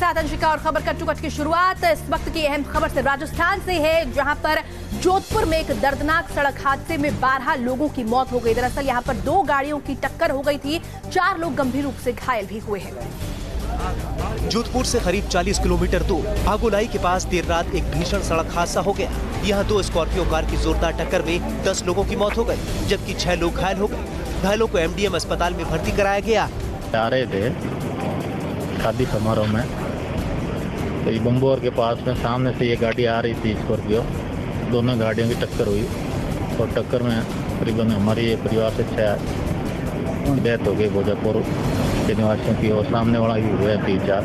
साथ अंशिका और खबर कट टू कट की शुरुआत इस वक्त की अहम खबर से राजस्थान से है, जहां पर जोधपुर में एक दर्दनाक सड़क हादसे में 12 लोगों की मौत हो गई। दरअसल यहां पर 2 गाड़ियों की टक्कर हो गई थी, 4 लोग गंभीर रूप से घायल भी हुए हैं। जोधपुर से करीब 40 किलोमीटर दूर आगोलाई के पास देर रात एक भीषण सड़क हादसा हो गया। यहाँ 2 स्कॉर्पियो कार की जोरदार टक्कर में 10 लोगों की मौत हो गई, जबकि 6 लोग घायल हो गए। घायलों को एमडीएम अस्पताल में भर्ती कराया गया। आ रहे थे शादी समारोह में, तो ये बम्बोर के पास में सामने से ये गाड़ी आ रही थी स्कॉर्पियो, दोनों गाड़ियों की टक्कर हुई और टक्कर में करीबन हमारे परिवार से 6 डेथ हो गई भोजापुर के निवासियों की, और सामने वाला भी हुए 3-4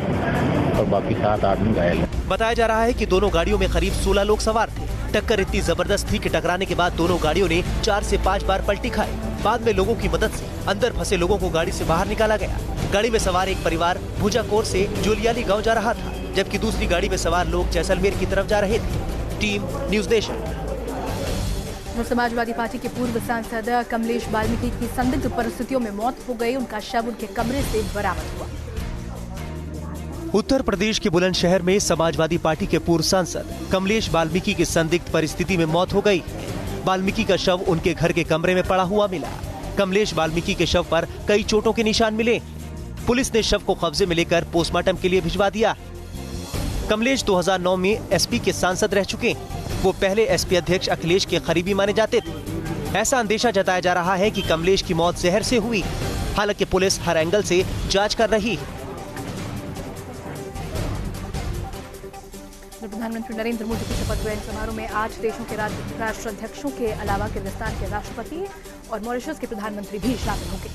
और बाकी 7 आदमी घायल है। बताया जा रहा है कि दोनों गाड़ियों में करीब 16 लोग सवार थे। टक्कर इतनी जबरदस्त थी कि टकराने के बाद दोनों गाड़ियों ने 4 से 5 बार पलटी खाई। बाद में लोगों की मदद से अंदर फंसे लोगों को गाड़ी से बाहर निकाला गया। गाड़ी में सवार एक परिवार भुजाकोर से जोलियाली गांव जा रहा था, जबकि दूसरी गाड़ी में सवार लोग जैसलमेर की तरफ जा रहे थे। Team news nation. Samajwadi party के पूर्व सांसद कमलेश वाल्मीकि की संदिग्ध परिस्थितियों में मौत हो गई। उनका शव उनके कमरे से बरामद हुआ। उत्तर प्रदेश के बुलंदशहर में समाजवादी पार्टी के पूर्व सांसद कमलेश वाल्मीकि की संदिग्ध परिस्थिति में मौत हो गई। वाल्मीकि का शव उनके घर के कमरे में पड़ा हुआ मिला। कमलेश वाल्मीकि के शव पर कई चोटों के निशान मिले। पुलिस ने शव को कब्जे में लेकर पोस्टमार्टम के लिए भिजवा दिया। कमलेश 2009 में एसपी के सांसद रह चुके। वो पहले एसपी अध्यक्ष अखिलेश के करीबी माने जाते थे। ऐसा अंदेशा जताया जा रहा है कि कमलेश की मौत जहर से हुई। हालांकि पुलिस हर एंगल से जांच कर रही है। प्रधानमंत्री नरेंद्र मोदी के शपथ ग्रहण समारोह में 8 देशों के राष्ट्राध्यक्षों के अलावा किर्गिस्तान के राष्ट्रपति और मॉरिशस के प्रधानमंत्री भी शामिल होंगे।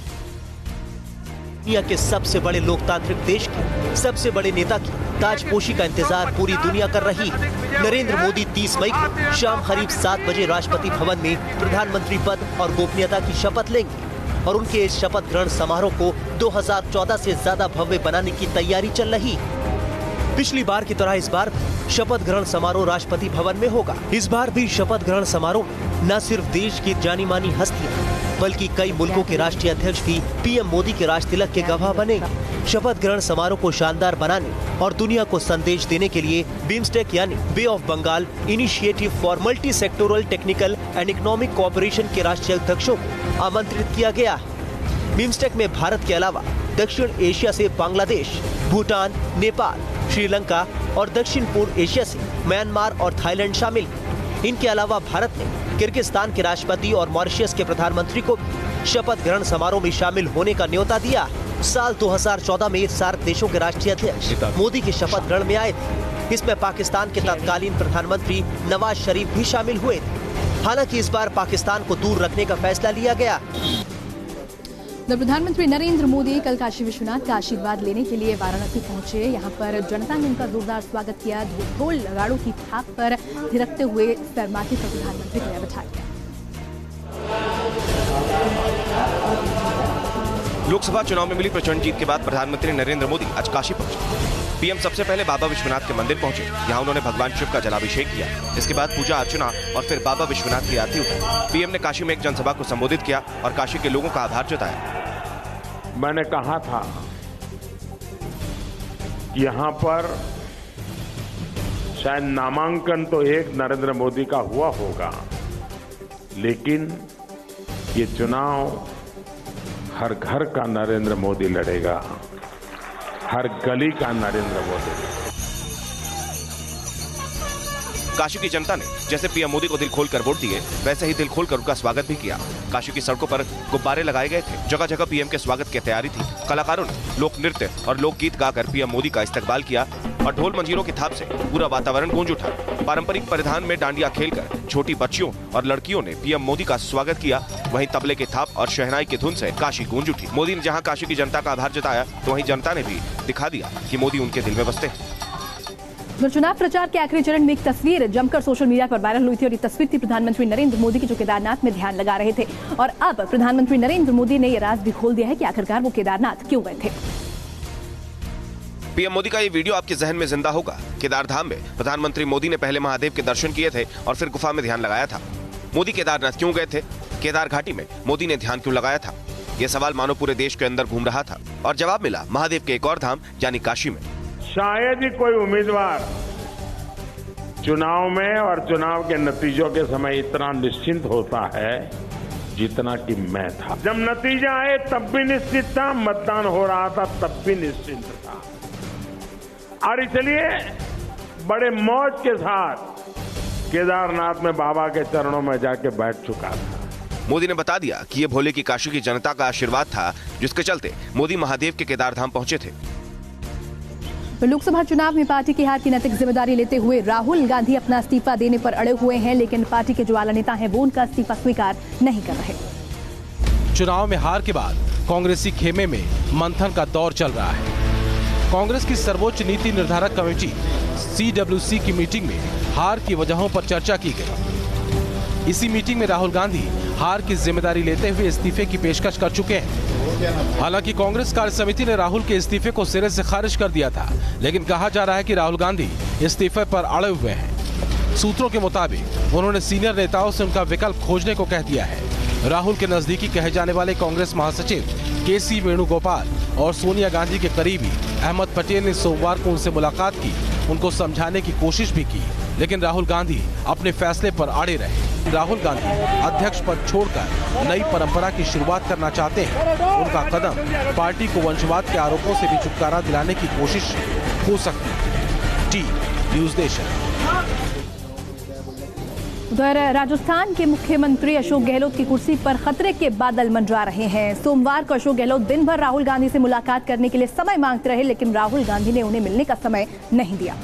दुनिया के सबसे बड़े लोकतांत्रिक देश के सबसे बड़े नेता की ताजपोशी का इंतजार पूरी दुनिया कर रही है। नरेंद्र मोदी 30 मई को शाम करीब 7 बजे राष्ट्रपति भवन में प्रधानमंत्री पद और गोपनीयता की शपथ लेंगे और उनके इस शपथ ग्रहण समारोह को 2014 से ज्यादा भव्य बनाने की तैयारी चल रही है। पिछली बार की तरह इस बार शपथ ग्रहण समारोह राष्ट्रपति भवन में होगा। इस बार भी शपथ ग्रहण समारोह में न सिर्फ देश की जानी मानी हस्तियां बल्कि कई मुल्कों के राष्ट्रीय अध्यक्ष भी पीएम मोदी के राजतिलक के गवाह बनेंगे। शपथ ग्रहण समारोह को शानदार बनाने और दुनिया को संदेश देने के लिए बिम्स्टेक यानी Bay of Bengal Initiative for Multi Sectoral Technical and Economic Cooperation के राष्ट्रीय अध्यक्षों को आमंत्रित किया गया है। बिम्स्टेक में भारत के अलावा दक्षिण एशिया से बांग्लादेश, भूटान, नेपाल, श्रीलंका और दक्षिण पूर्व एशिया से म्यांमार और थाईलैंड शामिल हैं। इनके अलावा भारत ने किर्गिस्तान के राष्ट्रपति और मॉरिशस के प्रधानमंत्री को शपथ ग्रहण समारोह में शामिल होने का न्योता दिया। साल 2014 में सार्क देशों के राष्ट्रीय अध्यक्ष मोदी के शपथ ग्रहण में आए थे। इसमें पाकिस्तान के तत्कालीन प्रधानमंत्री नवाज शरीफ भी शामिल हुए थे। हालांकि इस बार पाकिस्तान को दूर रखने का फैसला लिया गया। प्रधानमंत्री नरेंद्र मोदी कल काशी विश्वनाथ का आशीर्वाद लेने के लिए वाराणसी पहुंचे। यहां पर जनता ने उनका जोरदार स्वागत किया। ढोल नगाड़ों की थाप पर थिरकते हुए सरमाथे पर प्रधानमंत्री को बैठाया। लोकसभा चुनाव में मिली प्रचंड जीत के बाद प्रधानमंत्री नरेंद्र मोदी आज काशी पहुंचे। पीएम सबसे पहले बाबा विश्वनाथ के मंदिर पहुंचे। यहां उन्होंने भगवान शिव का जलाभिषेक किया। इसके बाद पूजा अर्चना और फिर बाबा विश्वनाथ की आरती उतारी। पीएम ने काशी में एक जनसभा को संबोधित किया और काशी के लोगों का आभार जताया। मैंने कहा था यहां पर शायद नामांकन तो एक नरेंद्र मोदी का हुआ होगा, लेकिन ये चुनाव हर घर का नरेंद्र मोदी लड़ेगा, हर गली का नरेंद्र मोदी। काशी की जनता ने जैसे पीएम मोदी को दिल खोलकर वोट दिए, वैसे ही दिल खोलकर उनका स्वागत भी किया। काशी की सड़कों पर गुब्बारे लगाए गए थे। जगह जगह पीएम के स्वागत की तैयारी थी। कलाकारों ने लोक नृत्य और लोकगीत गाकर पीएम मोदी का इस्तकबाल किया और ढोल मंजीरों की थाप से पूरा वातावरण गूंज उठा। पारंपरिक परिधान में डांडिया खेलकर छोटी बच्चियों और लड़कियों ने पीएम मोदी का स्वागत किया। वहीं तबले की थाप और शहनाई की धुन से काशी गूंज उठी। मोदी ने जहां काशी की जनता का आभार जताया, तो वहीं जनता ने भी दिखा दिया कि मोदी उनके दिल में बसते हैं। चुनाव प्रचार के आखिरी चरण में एक तस्वीर जमकर सोशल मीडिया पर वायरल हुई थी और ये तस्वीर थी प्रधानमंत्री नरेंद्र मोदी की, जो केदारनाथ में ध्यान लगा रहे थे। और अब प्रधानमंत्री नरेंद्र मोदी ने ये राज भी खोल दिया है कि आखिरकार वो केदारनाथ क्यों गए थे। पीएम मोदी का ये वीडियो आपके जहन में जिंदा होगा। केदार धाम में प्रधानमंत्री मोदी ने पहले महादेव के दर्शन किए थे और फिर गुफा में ध्यान लगाया था। मोदी केदारनाथ क्यों गए थे? केदार घाटी में मोदी ने ध्यान क्यों लगाया था? ये सवाल मानो पूरे देश के अंदर घूम रहा था और जवाब मिला महादेव के एक और धाम यानी काशी में। शायद ही कोई उम्मीदवार चुनाव में और चुनाव के नतीजों के समय इतना निश्चिंत होता है जितना कि मैं था। जब नतीजा आए तब भी निश्चित था, मतदान हो रहा था तब भी निश्चिंत था, और इसलिए बड़े मौज के साथ केदारनाथ में बाबा के चरणों में जाके बैठ चुका था। मोदी ने बता दिया कि ये भोले की काशी की जनता का आशीर्वाद था, जिसके चलते मोदी महादेव के केदारधाम पहुंचे थे। लोकसभा चुनाव में पार्टी की हार की नैतिक जिम्मेदारी लेते हुए राहुल गांधी अपना इस्तीफा देने पर अड़े हुए हैं, लेकिन पार्टी के जो आला नेता हैं वो उनका इस्तीफा स्वीकार नहीं कर रहे। चुनाव में हार के बाद कांग्रेसी खेमे में मंथन का दौर चल रहा है। कांग्रेस की सर्वोच्च नीति निर्धारक कमेटी CWC की मीटिंग में हार की वजहों पर चर्चा की गई। इसी मीटिंग में राहुल गांधी हार की जिम्मेदारी लेते हुए इस्तीफे की पेशकश कर चुके हैं। हालांकि कांग्रेस कार्य समिति ने राहुल के इस्तीफे को सिरे से खारिज कर दिया था, लेकिन कहा जा रहा है कि राहुल गांधी इस्तीफे पर अड़े हुए हैं। सूत्रों के मुताबिक उन्होंने सीनियर नेताओं से उनका विकल्प खोजने को कह दिया है। राहुल के नजदीकी कहे जाने वाले कांग्रेस महासचिव KC वेणुगोपाल और सोनिया गांधी के करीबी अहमद पटेल ने सोमवार को उनसे मुलाकात की, उनको समझाने की कोशिश भी की, लेकिन राहुल गांधी अपने फैसले पर अड़े रहे। राहुल गांधी अध्यक्ष पद छोड़कर नई परंपरा की शुरुआत करना चाहते हैं। उनका कदम पार्टी को वंशवाद के आरोपों से भी छुटकारा दिलाने की कोशिश हो सकती है। T news nation. उधर राजस्थान के मुख्यमंत्री अशोक गहलोत की कुर्सी पर खतरे के बादल मंडरा रहे हैं। सोमवार को अशोक गहलोत दिन भर राहुल गांधी से मुलाकात करने के लिए समय मांगते रहे, लेकिन राहुल गांधी ने उन्हें मिलने का समय नहीं दिया।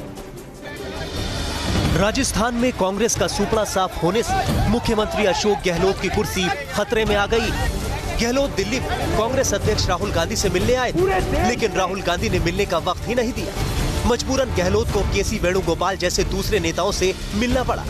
राजस्थान में कांग्रेस का सुपड़ा साफ होने से मुख्यमंत्री अशोक गहलोत की कुर्सी खतरे में आ गई। गहलोत दिल्ली में कांग्रेस अध्यक्ष राहुल गांधी से मिलने आए थे, लेकिन राहुल गांधी ने मिलने का वक्त ही नहीं दिया। मजबूरन गहलोत को KC वेणुगोपाल जैसे दूसरे नेताओं से मिलना पड़ा।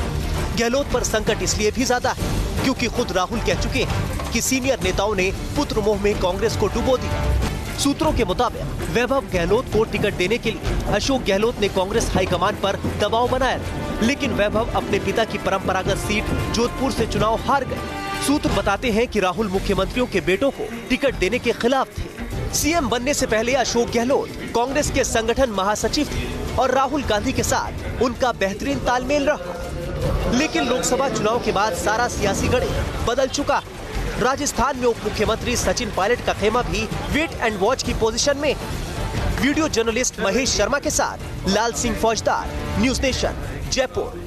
गहलोत पर संकट इसलिए भी ज्यादा है क्योंकि खुद राहुल कह चुके हैं कि सीनियर नेताओं ने पुत्र मोह में कांग्रेस को डुबो दिया। सूत्रों के मुताबिक वैभव गहलोत को टिकट देने के लिए अशोक गहलोत ने कांग्रेस हाईकमान पर दबाव बनाया था, लेकिन वैभव अपने पिता की परंपरागत सीट जोधपुर से चुनाव हार गए। सूत्र बताते हैं कि राहुल मुख्यमंत्रियों के बेटों को टिकट देने के खिलाफ थे। CM बनने से पहले अशोक गहलोत कांग्रेस के संगठन महासचिव थे और राहुल गांधी के साथ उनका बेहतरीन तालमेल रहा, लेकिन लोकसभा चुनाव के बाद सारा सियासी गढ़ बदल चुका है। राजस्थान में उप मुख्यमंत्री सचिन पायलट का खेमा भी वेट एंड वॉच की पोजीशन में। वीडियो जर्नलिस्ट महेश शर्मा के साथ लाल सिंह फौजदार, न्यूज़ नेशन, जयपुर।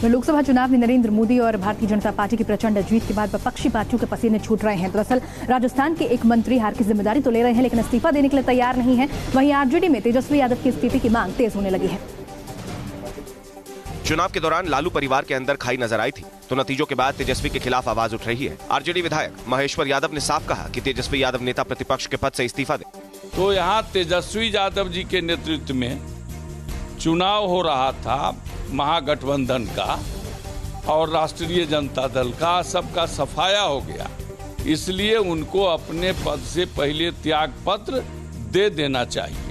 लोकसभा चुनाव में नरेंद्र मोदी और भारतीय जनता पार्टी की प्रचंड जीत के बाद विपक्षी पार्टियों के पसीने छूट रहे हैं। दरअसल राजस्थान के एक मंत्री हार की जिम्मेदारी तो ले रहे हैं, लेकिन इस्तीफा देने के लिए तैयार नहीं है। वहीं RJD में तेजस्वी यादव की इस्तीफे की मांग तेज होने लगी है। चुनाव के दौरान लालू परिवार के अंदर खाई नजर आई थी, तो नतीजों के बाद तेजस्वी के खिलाफ आवाज उठ रही है। RJD विधायक महेश्वर यादव ने साफ कहा कि तेजस्वी यादव नेता प्रतिपक्ष के पद से इस्तीफा दे। तो यहाँ तेजस्वी यादव जी के नेतृत्व में चुनाव हो रहा था महागठबंधन का और राष्ट्रीय जनता दल का, सबका सफाया हो गया, इसलिए उनको अपने पद से पहले त्याग पत्र दे देना चाहिए।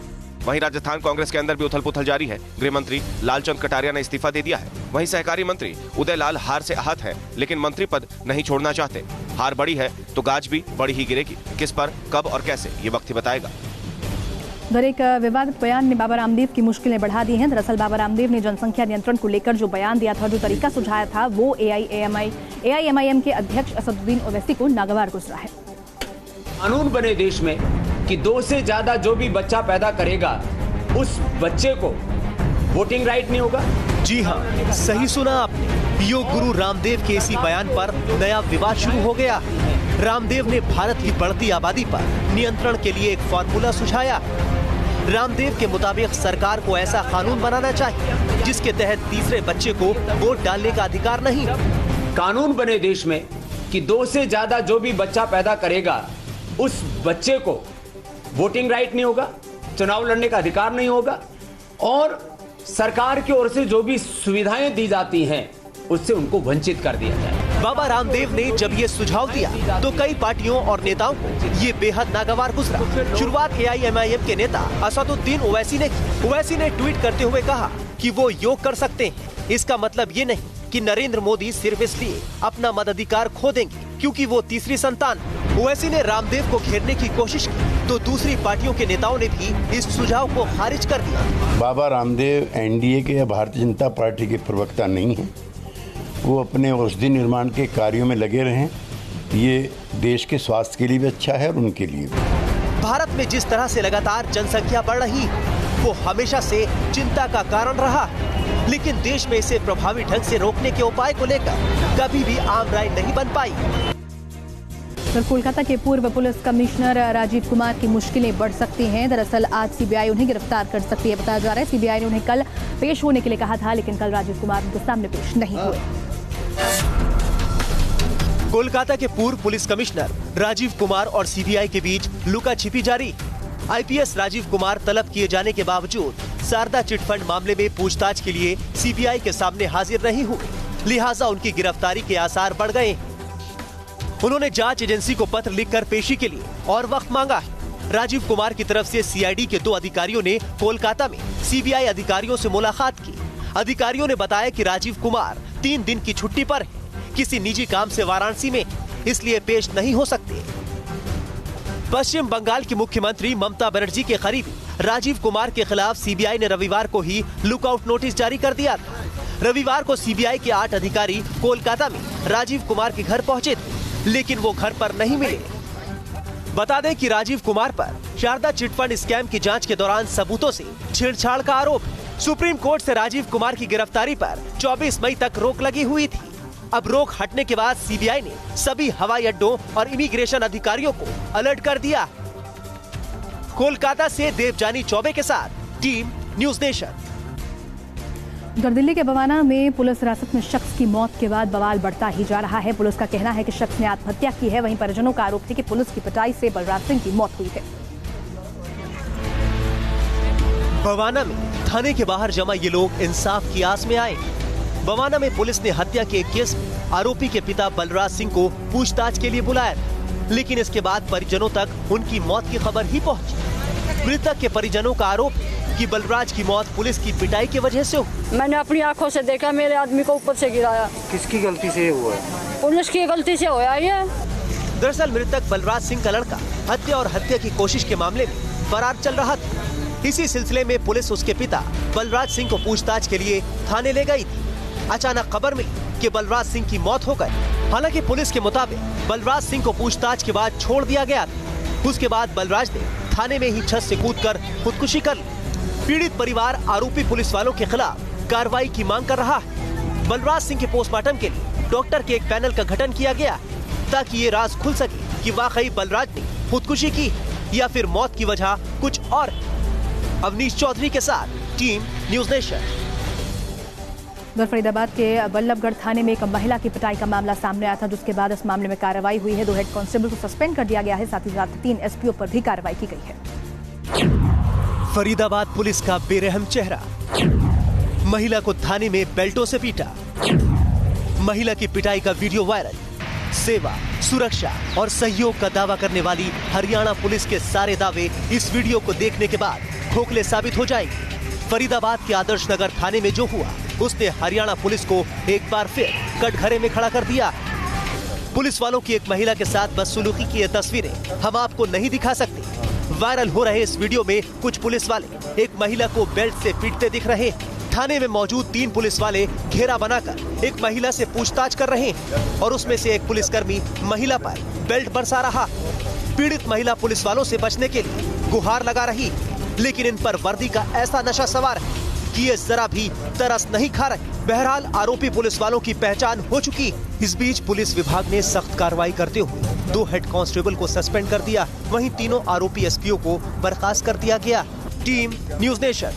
वहीं राजस्थान कांग्रेस के अंदर भी उथल पुथल जारी है। गृह मंत्री लालचंद कटारिया ने इस्तीफा दे दिया है। वहीं सहकारी मंत्री उदय लाल हार से आहत है, लेकिन मंत्री पद नहीं छोड़ना चाहते। हार बड़ी है तो गाज भी बड़ी ही गिरेगी। किस पर, कब और कैसे, ये वक्त ही बताएगा। उधर एक विवादित बयान ने बाबा रामदेव की मुश्किलें बढ़ा दी हैं। दरअसल बाबा रामदेव ने जनसंख्या नियंत्रण को लेकर जो बयान दिया था, जो तरीका सुझाया था, वो AIMIM के अध्यक्ष असदुद्दीन ओवैसी को नागवार गुजरा है। कानून बने देश में कि 2 से ज्यादा जो भी बच्चा पैदा करेगा उस बच्चे को वोटिंग राइट नहीं होगा। जी हाँ, सही सुना आपने। योग गुरु रामदेव के इसी बयान पर नया विवाद शुरू हो गया। रामदेव ने भारत की बढ़ती आबादी पर नियंत्रण के लिए एक फॉर्मूला सुझाया। रामदेव के मुताबिक सरकार को ऐसा कानून बनाना चाहिए जिसके तहत तीसरे बच्चे को वोट डालने का अधिकार नहीं। कानून बने देश में कि 2 से ज्यादा जो भी बच्चा पैदा करेगा उस बच्चे को वोटिंग राइट नहीं होगा, चुनाव लड़ने का अधिकार नहीं होगा, और सरकार की ओर से जो भी सुविधाएं दी जाती हैं उससे उनको वंचित कर दिया जाए। बाबा रामदेव ने जब ये सुझाव दिया तो कई पार्टियों और नेताओं को ये बेहद नागवार गुजरा। शुरुआत AIMIM के नेता असदुद्दीन ओवैसी ने की। ओवैसी ने ट्वीट करते हुए कहा कि वो योग कर सकते हैं। इसका मतलब ये नहीं कि नरेंद्र मोदी सिर्फ इसलिए अपना मताधिकार खो देंगे क्योंकि वो तीसरी संतान। ओवैसी ने रामदेव को घेरने की कोशिश की तो दूसरी पार्टियों के नेताओं ने भी इस सुझाव को खारिज कर दिया। बाबा रामदेव एनडीए के या भारतीय जनता पार्टी के प्रवक्ता नहीं हैं। वो अपने औषधि निर्माण के कार्यों में लगे रहें, ये देश के स्वास्थ्य के लिए भी अच्छा है और उनके लिए भी। भारत में जिस तरह से लगातार जनसंख्या बढ़ रही वो हमेशा से चिंता का कारण रहा, लेकिन देश में इसे प्रभावी ढंग से रोकने के उपाय को लेकर कभी भी आम राय नहीं बन पाई। कोलकाता के पूर्व पुलिस कमिश्नर राजीव कुमार की मुश्किलें बढ़ सकती हैं। दरअसल आज सीबीआई उन्हें गिरफ्तार कर सकती है, बताया जा रहा है। सीबीआई ने उन्हें कल पेश होने के लिए कहा था, लेकिन कल राजीव कुमार उनके सामने पेश नहीं हुए। कोलकाता के पूर्व पुलिस कमिश्नर राजीव कुमार और सीबीआई के बीच लुका छिपी जारी। आईपीएस राजीव कुमार तलब किए जाने के बावजूद शारदा चिटफंड मामले में पूछताछ के लिए सीबीआई के सामने हाजिर नहीं हुए, लिहाजा उनकी गिरफ्तारी के आसार बढ़ गए। उन्होंने जांच एजेंसी को पत्र लिखकर पेशी के लिए और वक्त मांगा है। राजीव कुमार की तरफ से सीआईडी के 2 अधिकारियों ने कोलकाता में सीबीआई अधिकारियों से मुलाकात की। अधिकारियों ने बताया कि राजीव कुमार 3 दिन की छुट्टी पर है, किसी निजी काम से वाराणसी में, इसलिए पेश नहीं हो सकते। पश्चिम बंगाल की मुख्यमंत्री ममता बनर्जी के करीबी राजीव कुमार के खिलाफ सीबीआई ने रविवार को ही लुकआउट नोटिस जारी कर दिया था। रविवार को सीबीआई के 8 अधिकारी कोलकाता में राजीव कुमार के घर पहुंचे थे, लेकिन वो घर पर नहीं मिले। बता दें कि राजीव कुमार पर शारदा चिटफंड स्कैम की जांच के दौरान सबूतों से छेड़छाड़ का आरोप है। सुप्रीम कोर्ट से राजीव कुमार की गिरफ्तारी पर 24 मई तक रोक लगी हुई थी। अब रोक हटने के बाद सीबीआई ने सभी हवाई अड्डों और इमिग्रेशन अधिकारियों को अलर्ट कर दिया। कोलकाता से देवजानी चौबे के साथ टीम न्यूज नेशन। दिल्ली के बवाना में पुलिस हिरासत में शख्स की मौत के बाद बवाल बढ़ता ही जा रहा है। पुलिस का कहना है कि शख्स ने आत्महत्या की है। वहीं परिजनों का आरोप है कि पुलिस की पिटाई से बलराज सिंह की मौत हुई है। बवाना में थाने के बाहर जमा ये लोग इंसाफ की आस में आए। बवाना में पुलिस ने हत्या के एक केस में आरोपी के पिता बलराज सिंह को पूछताछ के लिए बुलाया था, लेकिन इसके बाद परिजनों तक उनकी मौत की खबर ही पहुंची। मृतक के परिजनों का आरोप है कि बलराज की मौत पुलिस की पिटाई की वजह से हुई। मैंने अपनी आंखों से देखा, मेरे आदमी को ऊपर से गिराया। किसकी गलती से हुआ है? पुलिस की गलती से हुआ ये। दरअसल मृतक बलराज सिंह का लड़का हत्या और हत्या की कोशिश के मामले में फरार चल रहा था। इसी सिलसिले में पुलिस उसके पिता बलराज सिंह को पूछताछ के लिए थाने ले गई थी। अचानक खबर मिली कि बलराज सिंह की मौत हो गई। हालांकि पुलिस के मुताबिक बलराज सिंह को पूछताछ के बाद छोड़ दिया गया था। उसके बाद बलराज ने थाने में ही छत से कूदकर खुदकुशी कर ली। पीड़ित परिवार आरोपी पुलिस वालों के खिलाफ कार्रवाई की मांग कर रहा है। बलराज सिंह के पोस्टमार्टम के लिए डॉक्टर के एक पैनल का गठन किया गया है, ताकि ये राज खुल सके कि वाकई बलराज ने खुदकुशी की या फिर मौत की वजह कुछ और। अवनीश चौधरी के साथ टीम न्यूज नेशन। फरीदाबाद के बल्लभगढ़ थाने में एक महिला की पिटाई का मामला सामने आया था, जिसके बाद इस मामले में कार्रवाई हुई है। 2 हेड कांस्टेबल को सस्पेंड कर दिया गया है। साथ ही साथ 3 एसपीओ पर भी कार्रवाई की गई है। फरीदाबाद पुलिस का बेरहम चेहरा। महिला को थाने में बेल्टों से पीटा। महिला की पिटाई का वीडियो वायरल। सेवा, सुरक्षा और सहयोग का दावा करने वाली हरियाणा पुलिस के सारे दावे इस वीडियो को देखने के बाद खोखले साबित हो जाएंगे। फरीदाबाद के आदर्श नगर थाने में जो हुआ, उसने हरियाणा पुलिस को एक बार फिर कटघरे में खड़ा कर दिया। पुलिस वालों की एक महिला के साथ बदसलूकी की ये तस्वीरें हम आपको नहीं दिखा सकते। वायरल हो रहे इस वीडियो में कुछ पुलिस वाले एक महिला को बेल्ट से पीटते दिख रहे हैं। थाने में मौजूद 3 पुलिस वाले घेरा बनाकर एक महिला से पूछताछ कर रहे हैं और उसमें से एक पुलिसकर्मी महिला पर बेल्ट बरसा रहा। पीड़ित महिला पुलिस वालों से बचने के लिए गुहार लगा रही, लेकिन इन पर वर्दी का ऐसा नशा सवार है कि ये जरा भी तरस नहीं खा रहे। बहरहाल आरोपी पुलिस वालों की पहचान हो चुकी। इस बीच पुलिस विभाग ने सख्त कार्रवाई करते हुए 2 हेड कांस्टेबल को सस्पेंड कर दिया। वहीं तीनों आरोपी एसपीओ को बर्खास्त कर दिया गया। Team news nation.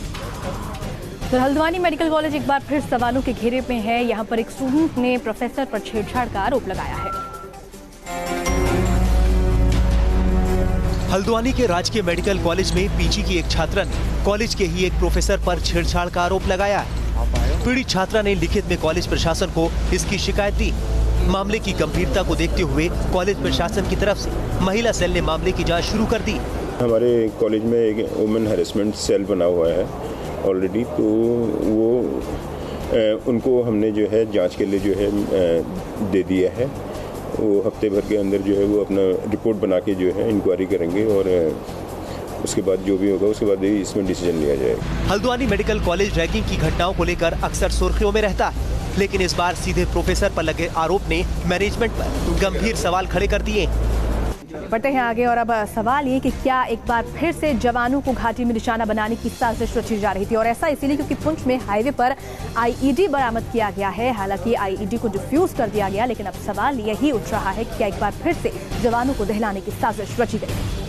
तो हल्द्वानी मेडिकल कॉलेज एक बार फिर सवालों के घेरे में है। यहाँ पर एक स्टूडेंट ने प्रोफेसर पर छेड़छाड़ का आरोप लगाया है। हल्द्वानी के राजकीय मेडिकल कॉलेज में पीजी की एक छात्रा ने कॉलेज के ही एक प्रोफेसर पर छेड़छाड़ का आरोप लगाया है। पीड़ित छात्रा ने लिखित में कॉलेज प्रशासन को इसकी शिकायत दी। मामले की गंभीरता को देखते हुए कॉलेज प्रशासन की तरफ से महिला सेल ने मामले की जांच शुरू कर दी। हमारे कॉलेज में एक वुमेन हैरेसमेंट सेल बना हुआ है ऑलरेडी, तो वो उनको हमने जो है जांच के लिए जो है दे दिया है। वो हफ्ते भर के अंदर जो है वो अपना रिपोर्ट बना के जो है इंक्वायरी करेंगे और उसके बाद जो भी होगा उसके बाद ही इसमें डिसीजन लिया जाएगा। हल्द्वानी मेडिकल कॉलेज रैगिंग की घटनाओं को लेकर अक्सर सुर्खियों में रहता है, लेकिन इस बार सीधे प्रोफेसर पर लगे आरोप ने मैनेजमेंट पर गंभीर सवाल खड़े कर दिए। बढ़ते हैं आगे और अब सवाल ये कि क्या एक बार फिर से जवानों को घाटी में निशाना बनाने की साजिश रची जा रही थी, और ऐसा इसीलिए क्योंकि पुंछ में हाईवे पर आईईडी बरामद किया गया है। हालांकि आईईडी को डिफ्यूज कर दिया गया, लेकिन अब सवाल यही उठ रहा है कि क्या एक बार फिर से जवानों को दहलाने की साजिश रची गई।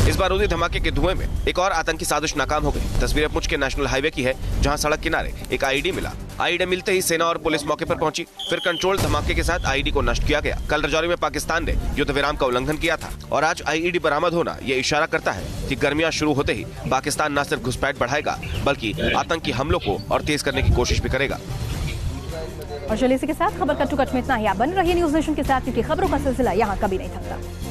इस बारूदी धमाके के धुएं में एक और आतंकी साजिश नाकाम हो गई। तस्वीरें पुंछ के नेशनल हाईवे की है, जहां सड़क किनारे एक आईईडी मिला। आईईडी मिलते ही सेना और पुलिस मौके पर पहुंची, फिर कंट्रोल धमाके के साथ आईईडी को नष्ट किया गया। कल राजौरी में पाकिस्तान ने युद्ध विराम का उल्लंघन किया था और आज आईईडी बरामद होना ये इशारा करता है कि गर्मियां शुरू होते ही पाकिस्तान न सिर्फ घुसपैठ बढ़ाएगा बल्कि आतंकी हमलों को और तेज करने की कोशिश भी करेगा। और चलिए इसी के साथ खबर कट टू कट में इतना ही। आप बन रही न्यूज नेशन के साथ, क्योंकि खबरों का सिलसिला यहाँ कभी नहीं थकता।